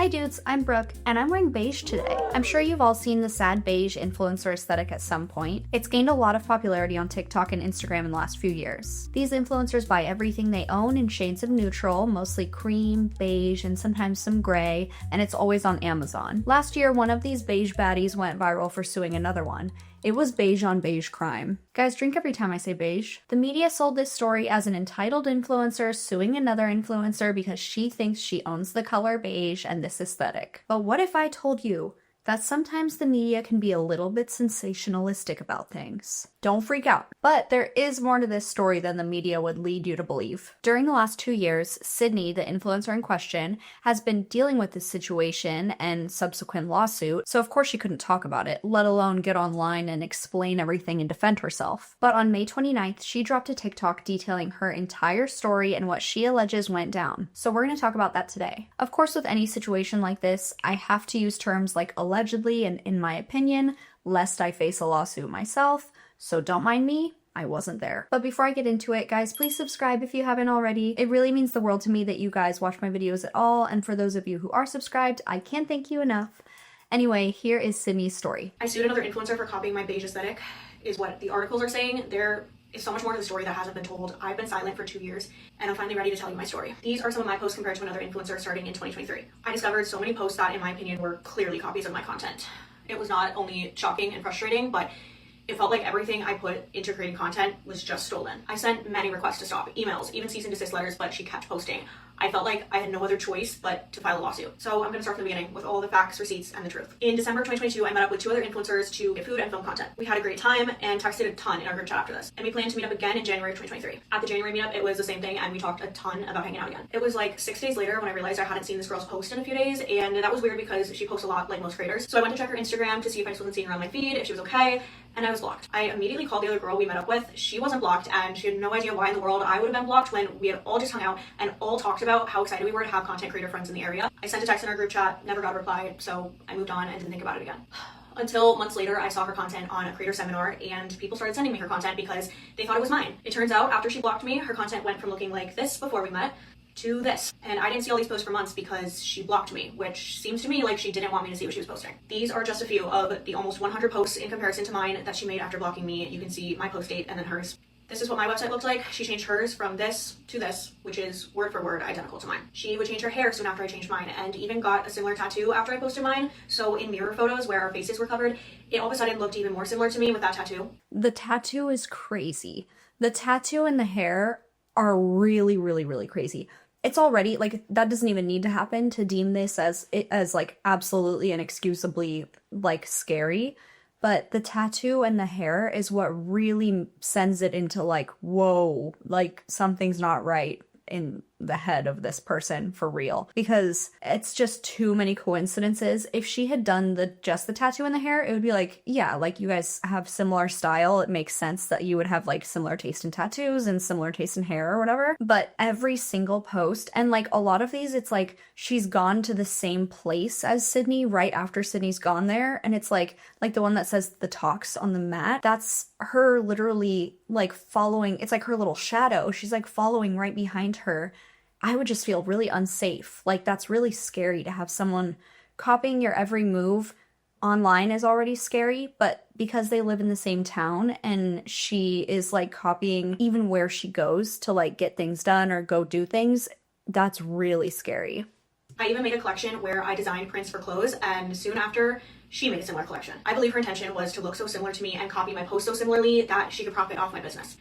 Hi dudes, I'm Brooke, and I'm wearing beige today. I'm sure you've all seen the sad beige influencer aesthetic at some point. It's gained a lot of popularity on TikTok and Instagram in the last few years. These influencers buy everything they own in shades of neutral, mostly cream, beige, and sometimes some gray, and it's always on Amazon. Last year, one of these beige baddies went viral for suing another one. It was beige on beige crime. Guys, drink every time I say beige. The media sold this story as an entitled influencer suing another influencer because she thinks she owns the color beige and this aesthetic. But what if I told you that sometimes the media can be a little bit sensationalistic about things? Don't freak out. But there is more to this story than the media would lead you to believe. During the last 2 years, Sydney, the influencer in question, has been dealing with this situation and subsequent lawsuit, so of course she couldn't talk about it, let alone get online and explain everything and defend herself. But on May 29th, she dropped a TikTok detailing her entire story and what she alleges went down. So we're going to talk about that today. Of course, with any situation like this, I have to use terms like allegedly and in my opinion, lest I face a lawsuit myself. So don't mind me, I wasn't there. But before I get into it, guys, please subscribe if you haven't already. It really means the world to me that you guys watch my videos at all, and for those of you who are subscribed, I can't thank you enough. Anyway, here is Sydney's story. I sued another influencer for copying my beige aesthetic, is what the articles are saying. There is so much more to the story that hasn't been told. I've been silent for 2 years, and I'm finally ready to tell you my story. These are some of my posts compared to another influencer starting in 2023. I discovered so many posts that, in my opinion, were clearly copies of my content. It was not only shocking and frustrating, but it felt like everything I put into creating content was just stolen. I sent many requests to stop, emails, even cease and desist letters, but she kept posting. I felt like I had no other choice but to file a lawsuit. So I'm gonna start from the beginning with all the facts, receipts, and the truth. In December 2022, I met up with 2 other influencers to get food and film content. We had a great time and texted a ton in our group chat after this. And we planned to meet up again in January of 2023. At the January meetup, it was the same thing, and we talked a ton about hanging out again. It was like 6 days later when I realized I hadn't seen this girl's post in a few days, and that was weird because she posts a lot like most creators. So I went to check her Instagram to see if I just wasn't seeing her on my feed, if she was okay, and I was blocked. I immediately called the other girl we met up with. She wasn't blocked, and she had no idea why in the world I would have been blocked when we had all just hung out and all talked about how excited we were to have content creator friends in the area. I sent a text in our group chat, never got a reply, so I moved on and didn't think about it again. Until months later, I saw her content on a creator seminar, and people started sending me her content because they thought it was mine. It turns out, after she blocked me, her content went from looking like this before we met to this. And I didn't see all these posts for months because she blocked me, which seems to me like she didn't want me to see what she was posting. These are just a few of the almost 100 posts in comparison to mine that she made after blocking me. You can see my post date and then hers. This is what my website looked like. She changed hers from this to this, which is word for word identical to mine. She would change her hair soon after I changed mine, and even got a similar tattoo after I posted mine. So in mirror photos where our faces were covered, it all of a sudden looked even more similar to me with that tattoo. The tattoo is crazy. The tattoo and the hair are really, really, really crazy. It's already, like, that doesn't even need to happen to deem this as like, absolutely inexcusably, like, scary. But the tattoo and the hair is what really sends it into, like, whoa, like, something's not right in the head of this person for real, because it's just too many coincidences. If she had done just the tattoo and the hair, it would be like, yeah, like, you guys have similar style, it makes sense that you would have like similar taste in tattoos and similar taste in hair or whatever. But every single post, and like a lot of these, it's like she's gone to the same place as Sydney right after Sydney's gone there, and it's like the one that says the talks on the mat, that's her literally like following. It's like her little shadow, she's like following right behind her. I would just feel really unsafe. Like, that's really scary to have someone copying your every move online is already scary, but because they live in the same town and she is like copying even where she goes to like get things done or go do things, that's really scary. I even made a collection where I designed prints for clothes, and soon after, she made a similar collection. I believe her intention was to look so similar to me and copy my posts so similarly that she could profit off my business.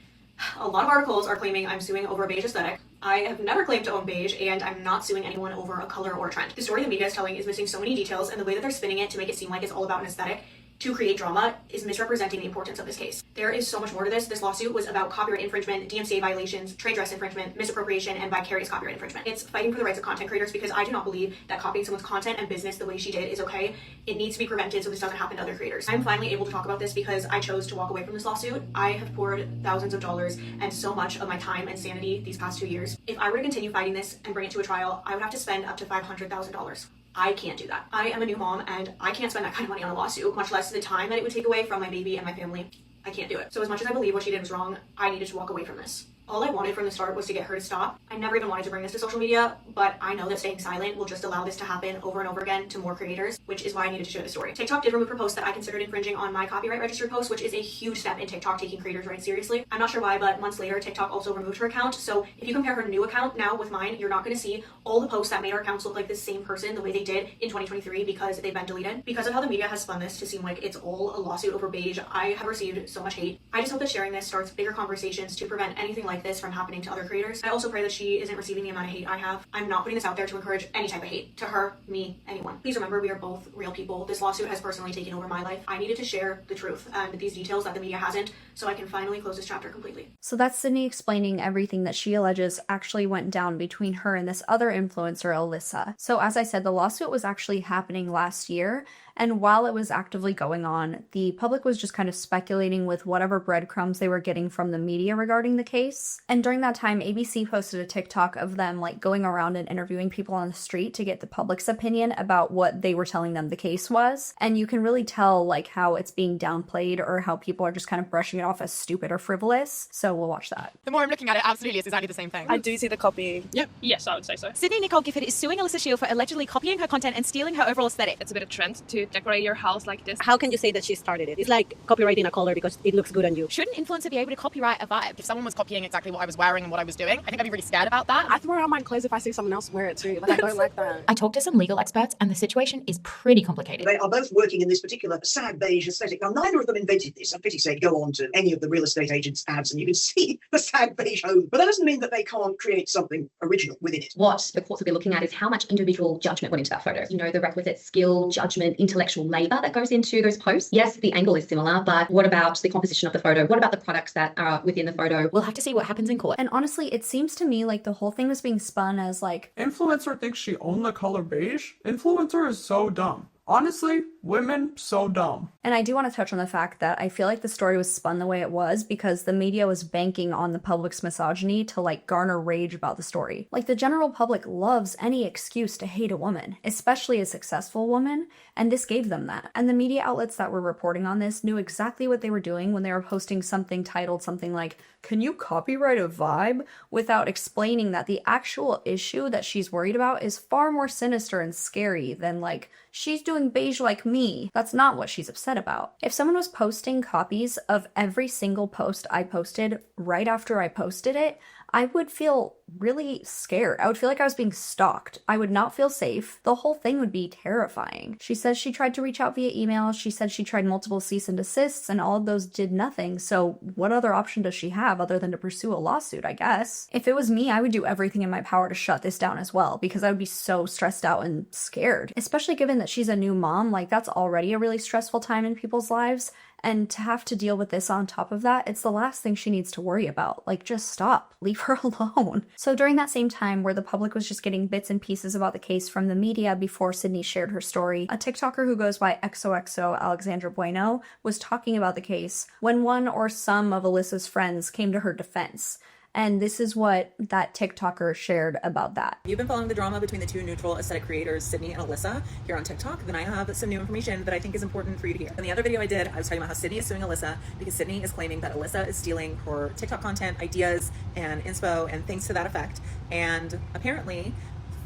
A lot of articles are claiming I'm suing over a beige aesthetic. I have never claimed to own beige, and I'm not suing anyone over a color or a trend. The story the media is telling is missing so many details, and the way that they're spinning it to make it seem like it's all about an aesthetic to create drama is misrepresenting the importance of this case. There is so much more to this. This lawsuit was about copyright infringement, DMCA violations, trade dress infringement, misappropriation, and vicarious copyright infringement. It's fighting for the rights of content creators because I do not believe that copying someone's content and business the way she did is okay. It needs to be prevented so this doesn't happen to other creators. I'm finally able to talk about this because I chose to walk away from this lawsuit. I have poured thousands of dollars and so much of my time and sanity these past 2 years. If I were to continue fighting this and bring it to a trial, I would have to spend up to $500,000. I can't do that. I am a new mom, and I can't spend that kind of money on a lawsuit, much less the time that it would take away from my baby and my family. I can't do it. So as much as I believe what she did was wrong, I needed to walk away from this. All I wanted from the start was to get her to stop. I never even wanted to bring this to social media, but I know that staying silent will just allow this to happen over and over again to more creators, which is why I needed to share the story. TikTok did remove her post that I considered infringing on my copyright registered post, which is a huge step in TikTok taking creators' rights seriously. I'm not sure why, but months later, TikTok also removed her account. So if you compare her new account now with mine, you're not going to see all the posts that made our accounts look like the same person the way they did in 2023 because they've been deleted. Because of how the media has spun this to seem like it's all a lawsuit over beige, I have received so much hate. I just hope that sharing this starts bigger conversations to prevent anything like this from happening to other creators. I also pray that she isn't receiving the amount of hate I have. I'm not putting this out there to encourage any type of hate to her, me, anyone. Please remember, we are both real people. This lawsuit has personally taken over my life. I needed to share the truth and these details that the media hasn't, so I can finally close this chapter completely. So that's Sydney explaining everything that she alleges actually went down between her and this other influencer, Alyssa. So as I said, the lawsuit was actually happening last year, and while it was actively going on, the public was just kind of speculating with whatever breadcrumbs they were getting from the media regarding the case. And during that time, ABC posted a TikTok of them like going around and interviewing people on the street to get the public's opinion about what they were telling them the case was. And you can really tell like how it's being downplayed or how people are just kind of brushing it off as stupid or frivolous. So we'll watch that. The more I'm looking at it, absolutely, it's exactly the same thing. I do see the copy. Yep. Yes, I would say so. Sydney Nicole Gifford is suing Alyssa Shield for allegedly copying her content and stealing her overall aesthetic. It's a bit of trend to decorate your house like this. How can you say that she started it? It's like copyrighting a color because it looks good on you. Shouldn't an influencer be able to copyright a vibe? If someone was copying exactly what I was wearing and what I was doing, I think I'd be really scared about that. I throw out my clothes if I see someone else wear it too. Like, I don't like that. I talked to some legal experts and the situation is pretty complicated. They are both working in this particular sad beige aesthetic. Now, neither of them invented this. A pity say, go on to any of the real estate agents' ads and you can see the sad beige home. But that doesn't mean that they can't create something original within it. What the courts will be looking at is how much individual judgment went into that photo. You know, the requisite skill, judgment, intellectual labor that goes into those posts. Yes, the angle is similar, but what about the composition of the photo? What about the products that are within the photo? We'll have to see what happens in court. And honestly, it seems to me like the whole thing was being spun as like, influencer thinks she owned the color beige? Influencer is so dumb. Honestly, women, so dumb. And I do want to touch on the fact that I feel like the story was spun the way it was because the media was banking on the public's misogyny to like garner rage about the story. Like the general public loves any excuse to hate a woman, especially a successful woman, and this gave them that. And the media outlets that were reporting on this knew exactly what they were doing when they were posting something titled something like, "Can you copyright a vibe?" without explaining that the actual issue that she's worried about is far more sinister and scary than like, she's doing beige like me. That's not what she's upset about. If someone was posting copies of every single post I posted right after I posted it, I would feel really scared. I would feel like I was being stalked. I would not feel safe. The whole thing would be terrifying. She says she tried to reach out via email. She said she tried multiple cease and desists, and all of those did nothing. So what other option does she have other than to pursue a lawsuit, I guess? If it was me, I would do everything in my power to shut this down as well, because I would be so stressed out and scared. Especially given that she's a new mom, like that's already a really stressful time in people's lives. And to have to deal with this on top of that, it's the last thing she needs to worry about. Like, just stop. Leave her alone. So during that same time where the public was just getting bits and pieces about the case from the media before Sydney shared her story, a TikToker who goes by XOXO Alexandra Bueno was talking about the case when one or some of Alyssa's friends came to her defense. And this is what that TikToker shared about that. You've been following the drama between the two neutral aesthetic creators, Sydney and Alyssa, here on TikTok. Then I have some new information that I think is important for you to hear. In the other video I did, I was talking about how Sydney is suing Alyssa because Sydney is claiming that Alyssa is stealing her TikTok content, ideas, and inspo, and things to that effect. And apparently,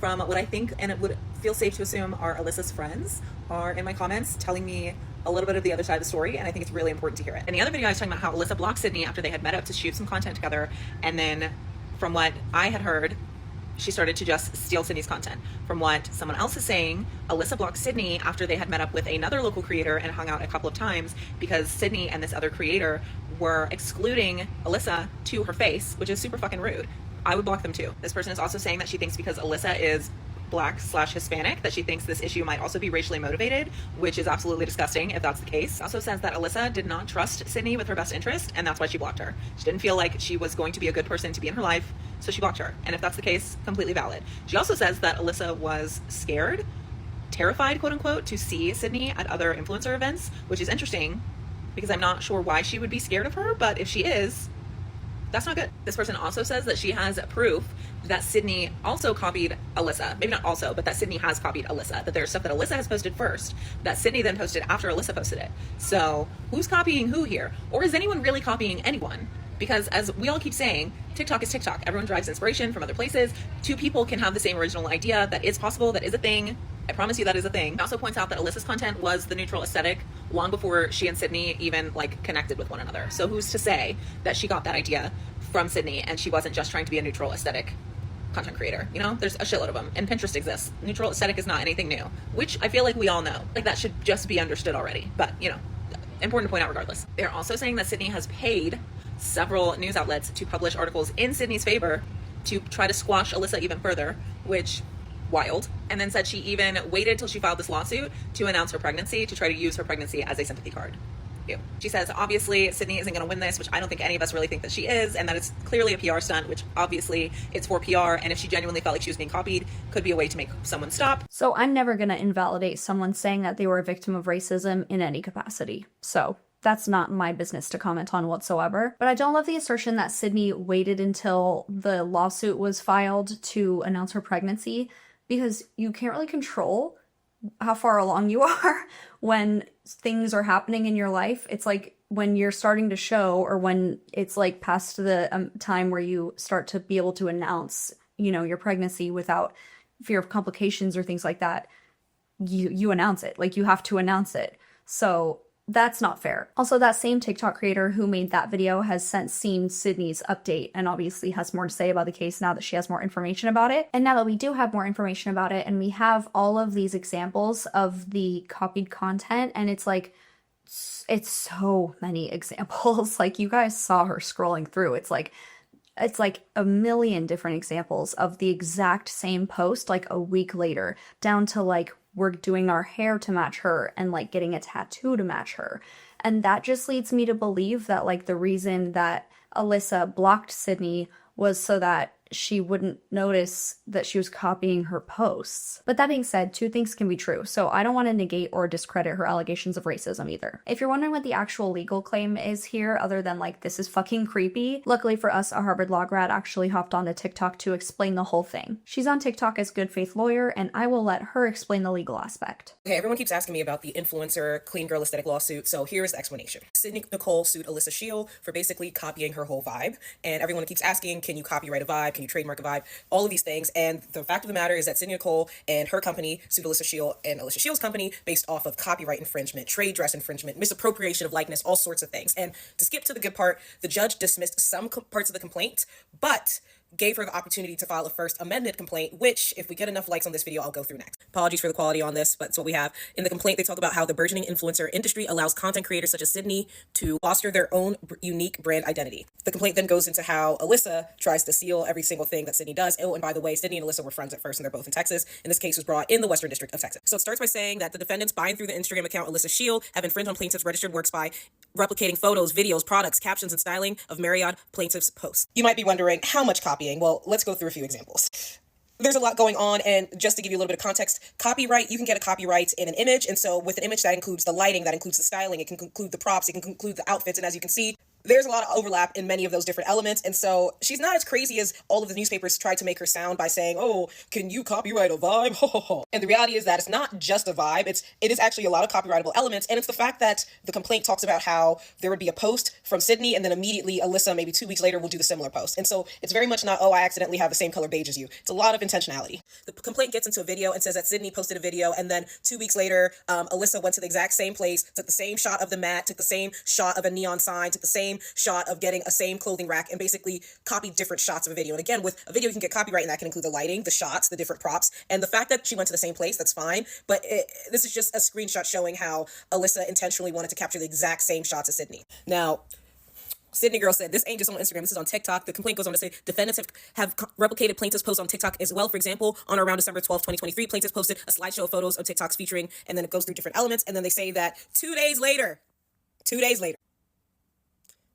from what I think, and it would feel safe to assume are Alyssa's friends, are in my comments telling me a little bit of the other side of the story, and I think it's really important to hear it. In the other video, I was talking about how Alyssa blocked Sydney after they had met up to shoot some content together, and then from what I had heard, she started to just steal Sydney's content. From what someone else is saying, Alyssa blocked Sydney after they had met up with another local creator and hung out a couple of times because Sydney and this other creator were excluding Alyssa to her face, which is super fucking rude. I would block them too. This person is also saying that she thinks because Alyssa is Black/Hispanic that she thinks this issue might also be racially motivated, which is absolutely disgusting if that's the case. Also says that Alyssa did not trust Sydney with her best interest, and that's why she blocked her. She didn't feel like she was going to be a good person to be in her life, so she blocked her. And if that's the case, completely valid. She also says that Alyssa was scared, terrified, quote unquote, to see Sydney at other influencer events, which is interesting because I'm not sure why she would be scared of her, but if she is, that's not good. This person also says that she has proof that Sydney also copied Alyssa. Maybe not also, but that Sydney has copied Alyssa. That there's stuff that Alyssa has posted first that Sydney then posted after Alyssa posted it. So who's copying who here? Or is anyone really copying anyone? because as we all keep saying, TikTok is TikTok. Everyone derives inspiration from other places. Two people can have the same original idea. That is possible. That is a thing. I promise you that is a thing. It also points out that Alyssa's content was the neutral aesthetic long before she and Sydney even like connected with one another. So who's to say that she got that idea from Sydney and she wasn't just trying to be a neutral aesthetic content creator? You know, there's a shitload of them, and Pinterest exists. Neutral aesthetic is not anything new, which I feel like we all know. Like that should just be understood already. But you know, important to point out regardless. They're also saying that Sydney has paid several news outlets to publish articles in Sydney's favor to try to squash Alyssa even further, which wild. And then said she even waited till she filed this lawsuit to announce her pregnancy to try to use her pregnancy as a sympathy card. Ew. She says, obviously, Sydney isn't going to win this, which I don't think any of us really think that she is, and that it's clearly a PR stunt, which obviously it's for PR, and if she genuinely felt like she was being copied, could be a way to make someone stop. So I'm never going to invalidate someone saying that they were a victim of racism in any capacity. So that's not my business to comment on whatsoever. But I don't love the assertion that Sydney waited until the lawsuit was filed to announce her pregnancy, because you can't really control how far along you are when things are happening in your life. It's like when you're starting to show, or when it's like past the time where you start to be able to announce, you know, your pregnancy without fear of complications or things like that, you announce it. Like, you have to announce it. So that's not fair. Also, that same TikTok creator who made that video has since seen Sydney's update and obviously has more to say about the case now that she has more information about it. And now that we do have more information about it and we have all of these examples of the copied content, and it's like, it's so many examples. Like, you guys saw her scrolling through. It's like a million different examples of the exact same post, like a week later, down to like, we're doing our hair to match her and like getting a tattoo to match her. And that just leads me to believe that like the reason that Alyssa blocked Sydney was so that she wouldn't notice that she was copying her posts. But that being said, two things can be true, so I don't want to negate or discredit her allegations of racism either. If you're wondering what the actual legal claim is here, other than like, this is fucking creepy, luckily for us, a Harvard law grad actually hopped onto TikTok to explain the whole thing. She's on TikTok as Good Faith Lawyer, and I will let her explain the legal aspect. Okay, everyone keeps asking me about the influencer clean girl aesthetic lawsuit, so here's the explanation. Sydney Nicole sued Alyssa Shield for basically copying her whole vibe, and everyone keeps asking, can you copyright a vibe? Can you trademark a vibe? All of these things, and the fact of the matter is that Sydney Nicole and her company sued Alyssa Shield and Alyssa Shield's company based off of copyright infringement, trade dress infringement, misappropriation of likeness, all sorts of things. And to skip to the good part, the judge dismissed some parts of the complaint, but gave her the opportunity to file a first amended complaint, which, if we get enough likes on this video, I'll go through next. Apologies for the quality on this, but it's what we have. In the complaint, they talk about how the burgeoning influencer industry allows content creators such as Sydney to foster their own unique brand identity. The complaint then goes into how Alyssa tries to steal every single thing that Sydney does. Oh, and by the way, Sydney and Alyssa were friends at first, and they're both in Texas. And this case was brought in the Western District of Texas. So it starts by saying that the defendants, buying through the Instagram account Alyssa Shield, have infringed on plaintiff's registered works by replicating photos, videos, products, captions, and styling of myriad plaintiff's posts. You might be wondering, how much copying? Well, let's go through a few examples. There's a lot going on, and just to give you a little bit of context, copyright, you can get a copyright in an image, and so with an image that includes the lighting, that includes the styling, it can include the props, it can include the outfits, and as you can see, there's a lot of overlap in many of those different elements, and so she's not as crazy as all of the newspapers tried to make her sound by saying, oh, can you copyright a vibe? And the reality is that it's not just a vibe, it is actually a lot of copyrightable elements, and it's the fact that the complaint talks about how there would be a post from Sydney, and then immediately Alyssa, maybe 2 weeks later, will do the similar post. And so it's very much not, oh, I accidentally have the same color beige as you. It's a lot of intentionality. The complaint gets into a video and says that Sydney posted a video, and then 2 weeks later, Alyssa went to the exact same place, took the same shot of the mat, took the same shot of a neon sign, took the same shot of getting a same clothing rack, and basically copied different shots of a video. And again, with a video, you can get copyright, and that can include the lighting, the shots, the different props, and the fact that she went to the same place, that's fine. But this is just a screenshot showing how Alyssa intentionally wanted to capture the exact same shots as Sydney. Now, Sydney Girl said, this ain't just on Instagram, this is on TikTok. The complaint goes on to say, defendants have replicated plaintiff's posts on TikTok as well. For example, on or around December 12, 2023, plaintiffs posted a slideshow of photos of TikToks featuring, and then it goes through different elements, and then they say that 2 days later,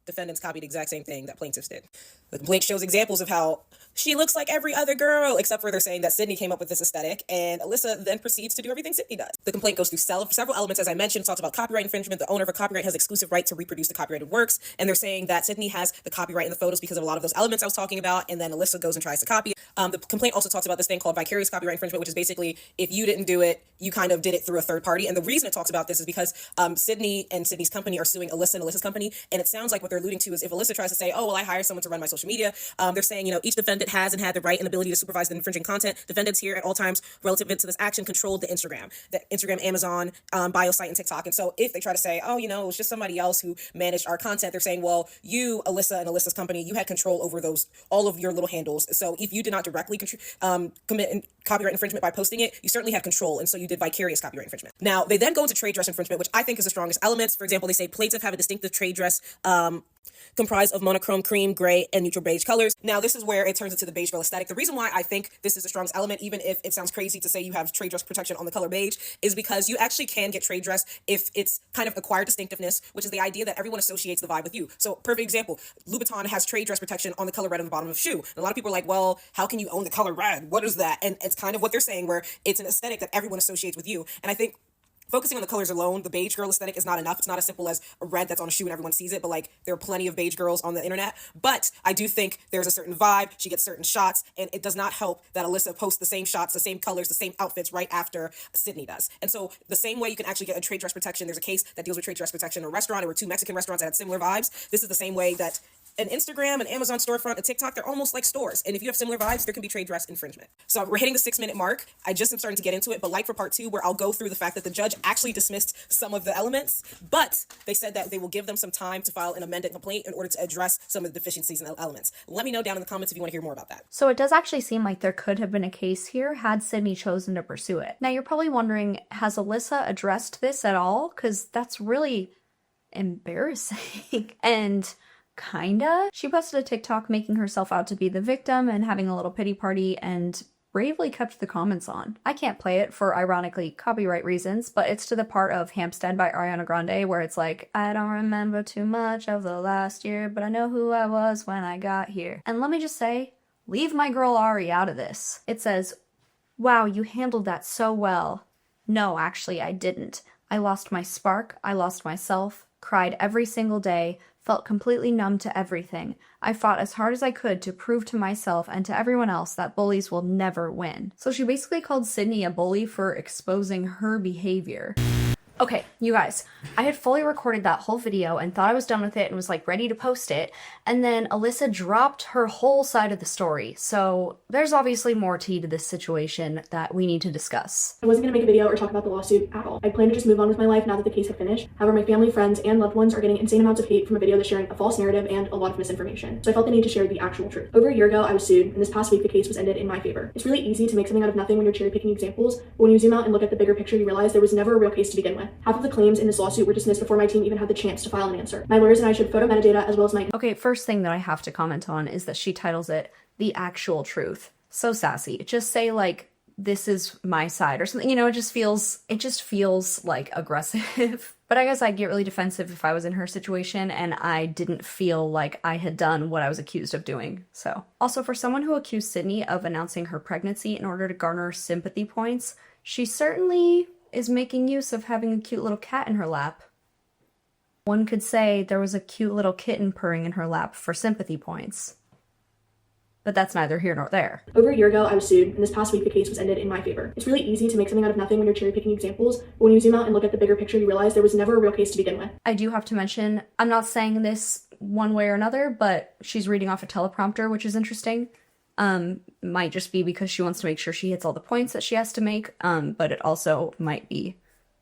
defendants copied the exact same thing that plaintiffs did. The complaint shows examples of how she looks like every other girl, except for they're saying that Sydney came up with this aesthetic, and Alyssa then proceeds to do everything Sydney does. The complaint goes through several elements, as I mentioned. It talks about copyright infringement. The owner of a copyright has exclusive right to reproduce the copyrighted works, and they're saying that Sydney has the copyright in the photos because of a lot of those elements I was talking about, and then Alyssa goes and tries to copy it. The complaint also talks about this thing called vicarious copyright infringement, which is basically if you didn't do it, you kind of did it through a third party. And the reason it talks about this is because Sydney and Sydney's company are suing Alyssa and Alyssa's company, and it sounds like what they're alluding to is if Alyssa tries to say, oh, well, I hired someone to run my social media, they're saying, each defendant has and had the right and ability to supervise the infringing content. Defendants here at all times relative to this action controlled the Instagram, Amazon, bio site, and TikTok. And so if they try to say, oh, it was just somebody else who managed our content, they're saying, well, you, Alyssa, and Alyssa's company, you had control over all of your little handles. So if you did not directly commit copyright infringement by posting it, you certainly had control. And so you did vicarious copyright infringement. Now, they then go into trade dress infringement, which I think is the strongest elements. For example, they say plaintiff have a distinctive trade dress comprised of monochrome cream, gray, and neutral beige colors. Now, this is where it turns into the beige girl aesthetic. The reason why I think this is the strongest element, even if it sounds crazy to say you have trade dress protection on the color beige, is because you actually can get trade dress if it's kind of acquired distinctiveness, which is the idea that everyone associates the vibe with you. So, perfect example, Louboutin has trade dress protection on the color red on the bottom of the shoe. And a lot of people are like, well, how can you own the color red? What is that? And it's kind of what they're saying, where it's an aesthetic that everyone associates with you. And I think focusing on the colors alone, the beige girl aesthetic is not enough. It's not as simple as a red that's on a shoe and everyone sees it, but there are plenty of beige girls on the internet. But I do think there's a certain vibe, she gets certain shots, and it does not help that Alyssa posts the same shots, the same colors, the same outfits right after Sydney does. And so the same way you can actually get a trade dress protection, there's a case that deals with trade dress protection in a restaurant. There were 2 Mexican restaurants that had similar vibes. This is the same way that an Instagram, an Amazon storefront, a TikTok, they're almost like stores. And if you have similar vibes, there can be trade dress infringement. So we're hitting the 6-minute mark. I just am starting to get into it, but for part 2, where I'll go through the fact that the judge actually dismissed some of the elements, but they said that they will give them some time to file an amended complaint in order to address some of the deficiencies in the elements. Let me know down in the comments if you want to hear more about that. So it does actually seem like there could have been a case here had Sydney chosen to pursue it. Now you're probably wondering, has Alyssa addressed this at all? Because that's really embarrassing. And kinda. She posted a TikTok making herself out to be the victim and having a little pity party and bravely kept the comments on. I can't play it for, ironically, copyright reasons, but it's to the part of Hampstead by Ariana Grande where it's like, I don't remember too much of the last year, but I know who I was when I got here. And let me just say, leave my girl Ari out of this. It says, wow, you handled that so well. No, actually, I didn't. I lost my spark, I lost myself, cried every single day, felt completely numb to everything. I fought as hard as I could to prove to myself and to everyone else that bullies will never win. So she basically called Sydney a bully for exposing her behavior. Okay, you guys, I had fully recorded that whole video and thought I was done with it and was ready to post it, and then Alyssa dropped her whole side of the story, so there's obviously more tea to this situation that we need to discuss. I wasn't going to make a video or talk about the lawsuit at all. I plan to just move on with my life now that the case had finished. However, my family, friends, and loved ones are getting insane amounts of hate from a video that's sharing a false narrative and a lot of misinformation, so I felt the need to share the actual truth. Over a year ago, I was sued, and this past week the case was ended in my favor. It's really easy to make something out of nothing when you're cherry-picking examples, but when you zoom out and look at the bigger picture, you realize there was never a real case to begin with. Half of the claims in this lawsuit were dismissed before my team even had the chance to file an answer. My lawyers and I showed photo metadata as well as my— Okay, first thing that I have to comment on is that she titles it The Actual Truth. So sassy. Just say this is my side or something, it just feels aggressive. But I guess I'd get really defensive if I was in her situation and I didn't feel like I had done what I was accused of doing. So also, for someone who accused Sydney of announcing her pregnancy in order to garner sympathy points, she certainly is making use of having a cute little cat in her lap. One could say there was a cute little kitten purring in her lap for sympathy points. But that's neither here nor there. Over a year ago, I was sued, and this past week the case was ended in my favor. It's really easy to make something out of nothing when you're cherry-picking examples, but when you zoom out and look at the bigger picture, you realize there was never a real case to begin with. I do have to mention, I'm not saying this one way or another, but she's reading off a teleprompter, which is interesting. Might just be because she wants to make sure she hits all the points that she has to make, but it also might be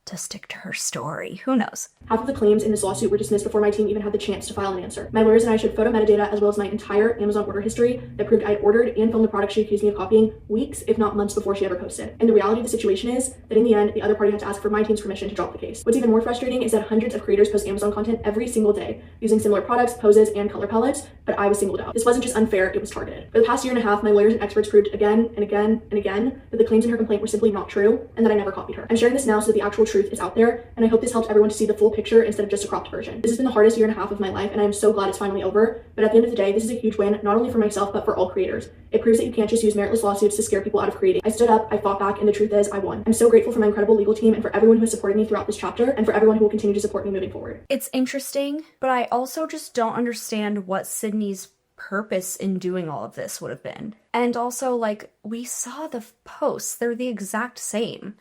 to stick to her story. Who knows? Half of the claims in this lawsuit were dismissed before my team even had the chance to file an answer. My lawyers and I showed photo metadata as well as my entire Amazon order history that proved I'd ordered and filmed the product she accused me of copying weeks, if not months, before she ever posted. And the reality of the situation is that in the end, the other party had to ask for my team's permission to drop the case. What's even more frustrating is that hundreds of creators post Amazon content every single day using similar products, poses, and color palettes, but I was singled out. This wasn't just unfair, it was targeted. For the past year and a half, my lawyers and experts proved again and again and again that the claims in her complaint were simply not true and that I never copied her. I'm sharing this now so that the actual truth is out there, and I hope this helps everyone to see the full picture instead of just a cropped version. This has been the hardest year and a half of my life, and I am so glad it's finally over, but at the end of the day, this is a huge win, not only for myself, but for all creators. It proves that you can't just use meritless lawsuits to scare people out of creating. I stood up, I fought back, and the truth is, I won. I'm so grateful for my incredible legal team and for everyone who has supported me throughout this chapter, and for everyone who will continue to support me moving forward. It's interesting, but I also just don't understand what Sydney's purpose in doing all of this would have been. And also, we saw the posts, they're the exact same.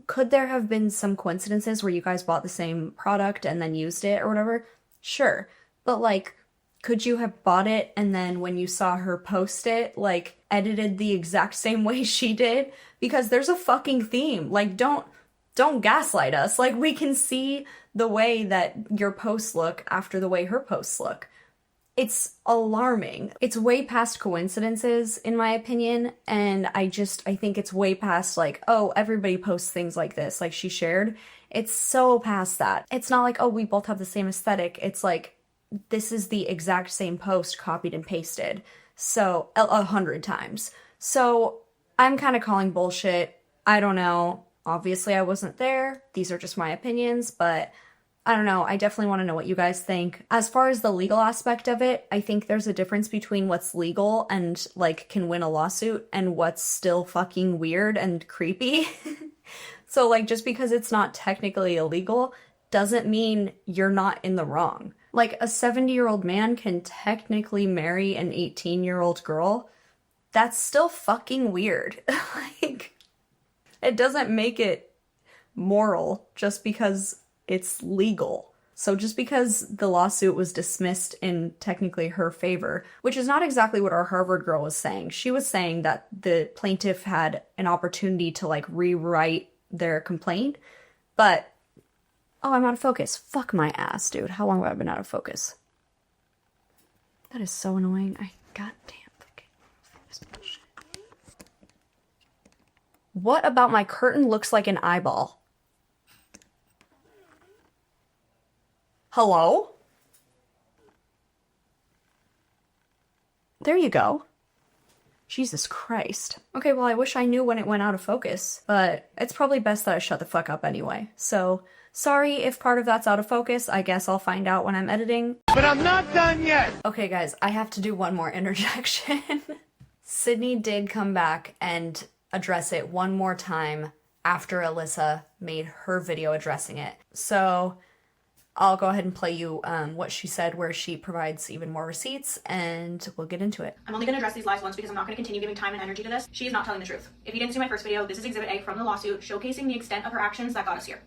Could there have been some coincidences where you guys bought the same product and then used it or whatever? Sure. But like, could you have bought it and then when you saw her post it, like, edited the exact same way she did? Because there's a fucking theme. Like, don't gaslight us. Like, we can see the way that your posts look after the way her posts look. It's alarming. It's way past coincidences, in my opinion, and I think it's way past, like, oh, everybody posts things like this, like she shared. It's so past that. It's not like, oh, we both have the same aesthetic. It's like, this is the exact same post copied and pasted. So, 100 times. So, I'm kind of calling bullshit. I don't know. Obviously, I wasn't there. These are just my opinions, but I don't know. I definitely want to know what you guys think. As far as the legal aspect of it, I think there's a difference between what's legal and, like, can win a lawsuit and what's still fucking weird and creepy. So, like, just because it's not technically illegal doesn't mean you're not in the wrong. Like, a 70-year-old man can technically marry an 18-year-old girl. That's still fucking weird. Like, it doesn't make it moral just because it's legal. So just because the lawsuit was dismissed in technically her favor, which is not exactly what our Harvard girl was saying. She was saying that the plaintiff had an opportunity to, like, rewrite their complaint. But, oh, I'm out of focus. Fuck my ass, dude. How long have I been out of focus? That is so annoying. Goddamn. What about my curtain looks like an eyeball? Hello? There you go. Jesus Christ. Okay, well, I wish I knew when it went out of focus, but it's probably best that I shut the fuck up anyway. So, sorry if part of that's out of focus. I guess I'll find out when I'm editing. But I'm not done yet! Okay, guys, I have to do one more interjection. Sydney did come back and address it one more time after Alyssa made her video addressing it. So I'll go ahead and play you what she said, where she provides even more receipts, and we'll get into it. I'm only going to address these lies once because I'm not going to continue giving time and energy to this. She is not telling the truth. If you didn't see my first video, this is Exhibit A from the lawsuit showcasing the extent of her actions that got us here.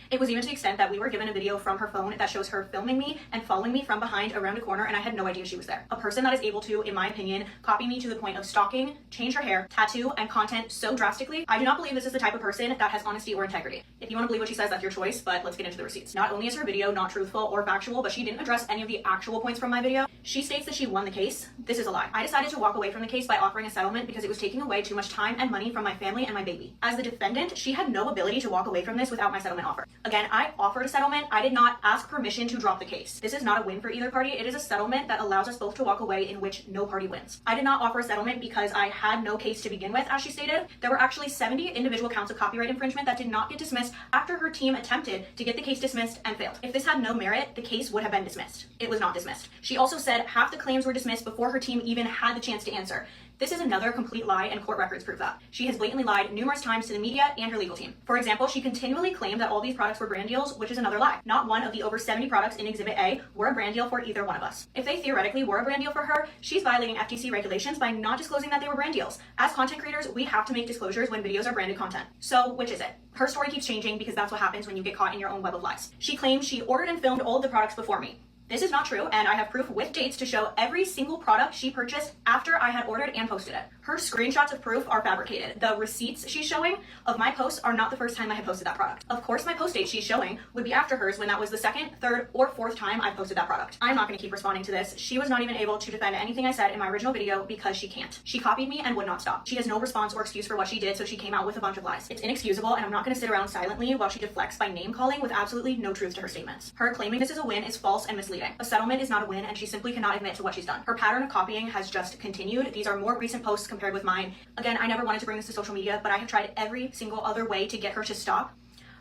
It was even to the extent that we were given a video from her phone that shows her filming me and following me from behind around a corner, and I had no idea she was there. A person that is able to, in my opinion, copy me to the point of stalking, change her hair, tattoo, and content so drastically, I do not believe this is the type of person that has honesty or integrity. If you want to believe what she says, that's your choice, but let's get into the receipts. Not only is her video not truthful or factual, but she didn't address any of the actual points from my video. She states that she won the case. This is a lie. I decided to walk away from the case by offering a settlement because it was taking away too much time and money from my family and my baby. As the defendant, she had no ability to walk away from this without my settlement offer. Again, I offered a settlement. I did not ask permission to drop the case. This is not a win for either party. It is a settlement that allows us both to walk away in which no party wins. I did not offer a settlement because I had no case to begin with, as she stated. There were actually 70 individual counts of copyright infringement that did not get dismissed after her team attempted to get the case dismissed and failed. If this had no merit, the case would have been dismissed. It was not dismissed. She also said half the claims were dismissed before her team even had the chance to answer. This is another complete lie, and court records prove that. She has blatantly lied numerous times to the media and her legal team. For example, she continually claimed that all these products were brand deals, which is another lie. Not one of the over 70 products in Exhibit A were a brand deal for either one of us. If they theoretically were a brand deal for her, she's violating FTC regulations by not disclosing that they were brand deals. As content creators, we have to make disclosures when videos are branded content. So, which is it? Her story keeps changing because that's what happens when you get caught in your own web of lies. She claims she ordered and filmed all of the products before me. This is not true, and I have proof with dates to show every single product she purchased after I had ordered and posted it. Her screenshots of proof are fabricated. The receipts she's showing of my posts are not the first time I had posted that product. Of course, my post date she's showing would be after hers when that was the second, third, or fourth time I posted that product. I'm not going to keep responding to this. She was not even able to defend anything I said in my original video because she can't. She copied me and would not stop. She has no response or excuse for what she did, so she came out with a bunch of lies. It's inexcusable, and I'm not going to sit around silently while she deflects by name calling with absolutely no truth to her statements. Her claiming this is a win is false and misleading. A settlement is not a win, and she simply cannot admit to what she's done. Her pattern of copying has just continued. These are more recent posts compared with mine. Again, I never wanted to bring this to social media, but I have tried every single other way to get her to stop.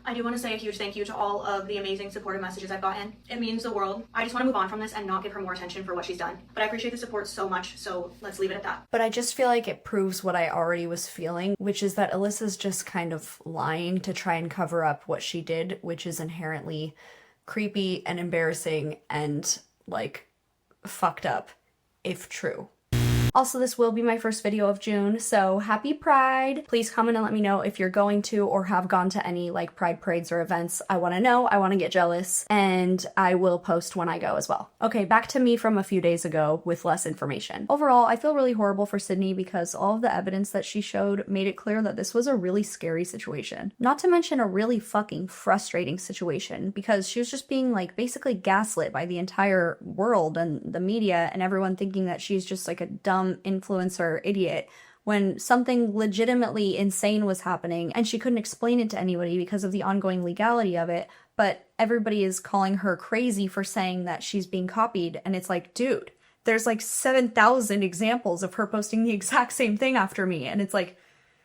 I do want to say a huge thank you to all of the amazing supportive messages I've gotten. It means the world. I just want to move on from this and not give her more attention for what she's done. But I appreciate the support so much, so let's leave it at that. But I just feel like it proves what I already was feeling, which is that Alyssa's just kind of lying to try and cover up what she did, which is inherently creepy and embarrassing and, like, fucked up, if true. Also, this will be my first video of June, so happy Pride. Please comment and let me know if you're going to or have gone to any like Pride parades or events. I want to know, I want to get jealous, and I will post when I go as well. Okay, back to me from a few days ago with less information. Overall, I feel really horrible for Sydney because all of the evidence that she showed made it clear that this was a really scary situation. Not to mention a really fucking frustrating situation because she was just being like basically gaslit by the entire world and the media and everyone thinking that she's just like a dumb influencer idiot when something legitimately insane was happening and she couldn't explain it to anybody because of the ongoing legality of it, but everybody is calling her crazy for saying that she's being copied, and it's like, dude, there's like 7,000 examples of her posting the exact same thing after me, and it's like,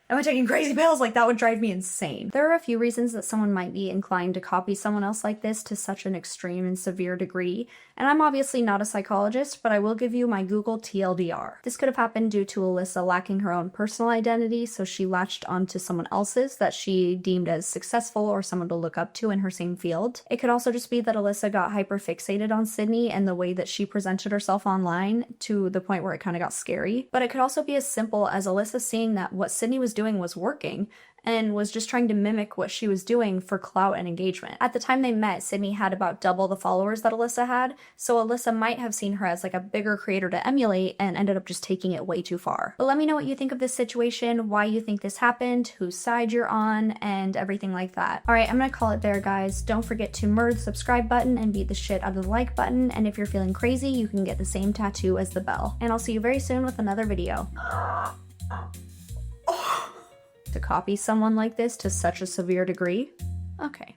am I taking crazy pills? Like, that would drive me insane. There are a few reasons that someone might be inclined to copy someone else like this to such an extreme and severe degree, and I'm obviously not a psychologist, but I will give you my Google TLDR. This could have happened due to Alyssa lacking her own personal identity, so she latched onto someone else's that she deemed as successful or someone to look up to in her same field. It could also just be that Alyssa got hyper-fixated on Sydney and the way that she presented herself online to the point where it kind of got scary. But it could also be as simple as Alyssa seeing that what Sydney was doing was working and was just trying to mimic what she was doing for clout and engagement. At the time they met, Sydney had about double the followers that Alyssa had, so Alyssa might have seen her as like a bigger creator to emulate and ended up just taking it way too far. But let me know what you think of this situation, why you think this happened, whose side you're on, and everything like that. Alright, I'm gonna call it there, guys. Don't forget to murder the subscribe button and beat the shit out of the like button, and if you're feeling crazy, you can get the same tattoo as the bell. And I'll see you very soon with another video. To copy someone like this to such a severe degree? Okay.